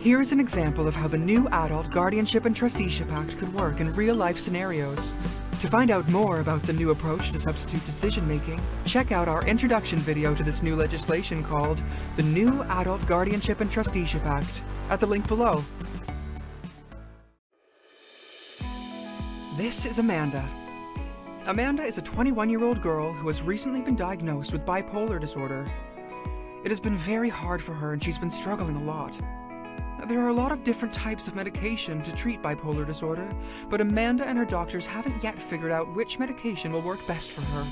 Here's an example of how the new Adult Guardianship and Trusteeship Act could work in real-life scenarios. To find out more about the new approach to substitute decision-making, check out our introduction video to this new legislation called the New Adult Guardianship and Trusteeship Act at the link below. This is Amanda. Amanda is a 21-year-old girl who has recently been diagnosed with bipolar disorder. It has been very hard for her and she's been struggling a lot. There are a lot of different types of medication to treat bipolar disorder, but Amanda and her doctors haven't yet figured out which medication will work best for her.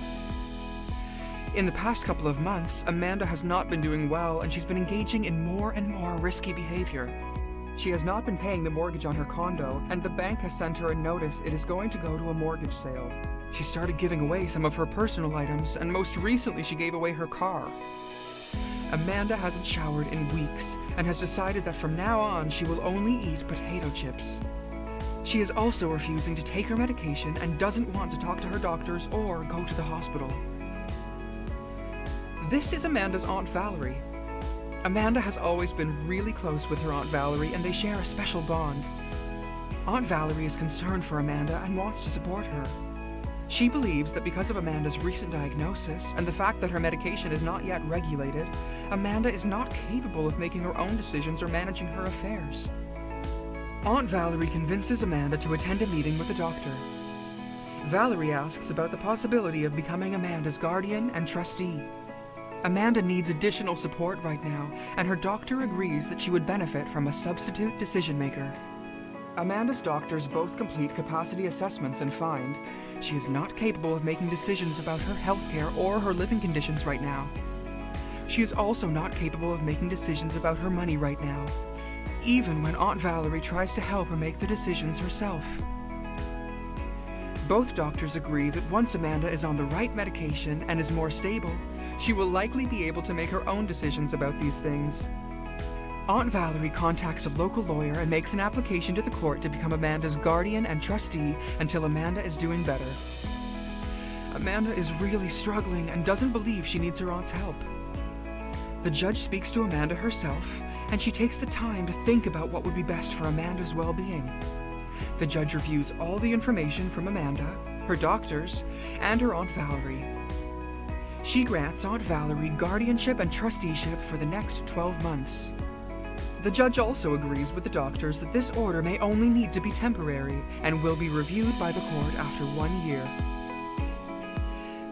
In the past couple of months, Amanda has not been doing well and she's been engaging in more and more risky behavior. She has not been paying the mortgage on her condo, and the bank has sent her a notice it is going to go to a mortgage sale. She started giving away some of her personal items, and most recently she gave away her car. Amanda hasn't showered in weeks and has decided that from now on she will only eat potato chips. She is also refusing to take her medication and doesn't want to talk to her doctors or go to the hospital. This is Amanda's Aunt Valerie. Amanda has always been really close with her Aunt Valerie and they share a special bond. Aunt Valerie is concerned for Amanda and wants to support her. She believes that because of Amanda's recent diagnosis and the fact that her medication is not yet regulated, Amanda is not capable of making her own decisions or managing her affairs. Aunt Valerie convinces Amanda to attend a meeting with a doctor. Valerie asks about the possibility of becoming Amanda's guardian and trustee. Amanda needs additional support right now, and her doctor agrees that she would benefit from a substitute decision maker. Amanda's doctors both complete capacity assessments and find she is not capable of making decisions about her healthcare or her living conditions right now. She is also not capable of making decisions about her money right now, even when Aunt Valerie tries to help her make the decisions herself. Both doctors agree that once Amanda is on the right medication and is more stable, she will likely be able to make her own decisions about these things. Aunt Valerie contacts a local lawyer and makes an application to the court to become Amanda's guardian and trustee until Amanda is doing better. Amanda is really struggling and doesn't believe she needs her aunt's help. The judge speaks to Amanda herself, and she takes the time to think about what would be best for Amanda's well-being. The judge reviews all the information from Amanda, her doctors, and her Aunt Valerie. She grants Aunt Valerie guardianship and trusteeship for the next 12 months. The judge also agrees with the doctors that this order may only need to be temporary and will be reviewed by the court after 1 year.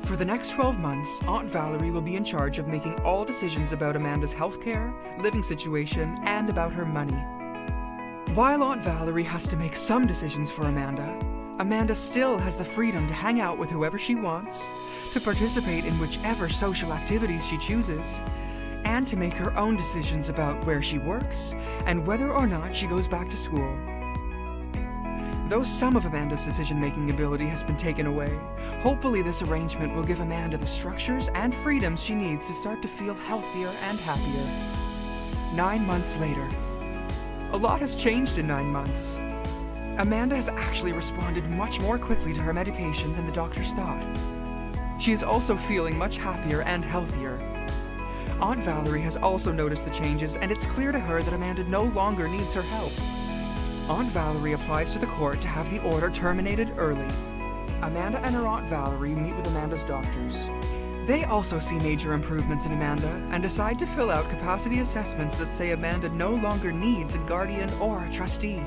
For the next 12 months, Aunt Valerie will be in charge of making all decisions about Amanda's healthcare, living situation, and about her money. While Aunt Valerie has to make some decisions for Amanda, Amanda still has the freedom to hang out with whoever she wants, to participate in whichever social activities she chooses, and to make her own decisions about where she works and whether or not she goes back to school. Though some of Amanda's decision-making ability has been taken away, hopefully this arrangement will give Amanda the structures and freedoms she needs to start to feel healthier and happier. 9 months later. A lot has changed in 9 months. Amanda has actually responded much more quickly to her medication than the doctors thought. She is also feeling much happier and healthier. Aunt Valerie has also noticed the changes, and it's clear to her that Amanda no longer needs her help. Aunt Valerie applies to the court to have the order terminated early. Amanda and her Aunt Valerie meet with Amanda's doctors. They also see major improvements in Amanda and decide to fill out capacity assessments that say Amanda no longer needs a guardian or a trustee.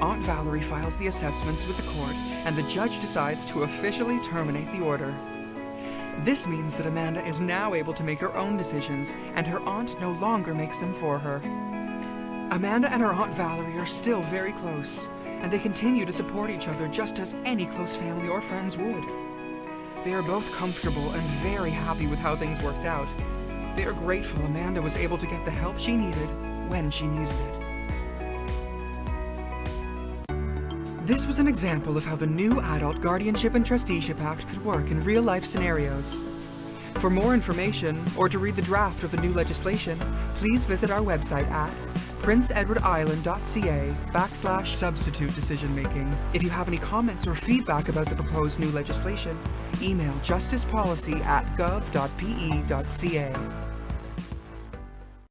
Aunt Valerie files the assessments with the court, and the judge decides to officially terminate the order. This means that Amanda is now able to make her own decisions, and her aunt no longer makes them for her. Amanda and her Aunt Valerie are still very close, and they continue to support each other just as any close family or friends would. They are both comfortable and very happy with how things worked out. They are grateful Amanda was able to get the help she needed when she needed it. This was an example of how the new Adult Guardianship and Trusteeship Act could work in real-life scenarios. For more information, or to read the draft of the new legislation, please visit our website at princeedwardisland.ca/substitute decision-making. If you have any comments or feedback about the proposed new legislation, email justicepolicy@gov.pe.ca.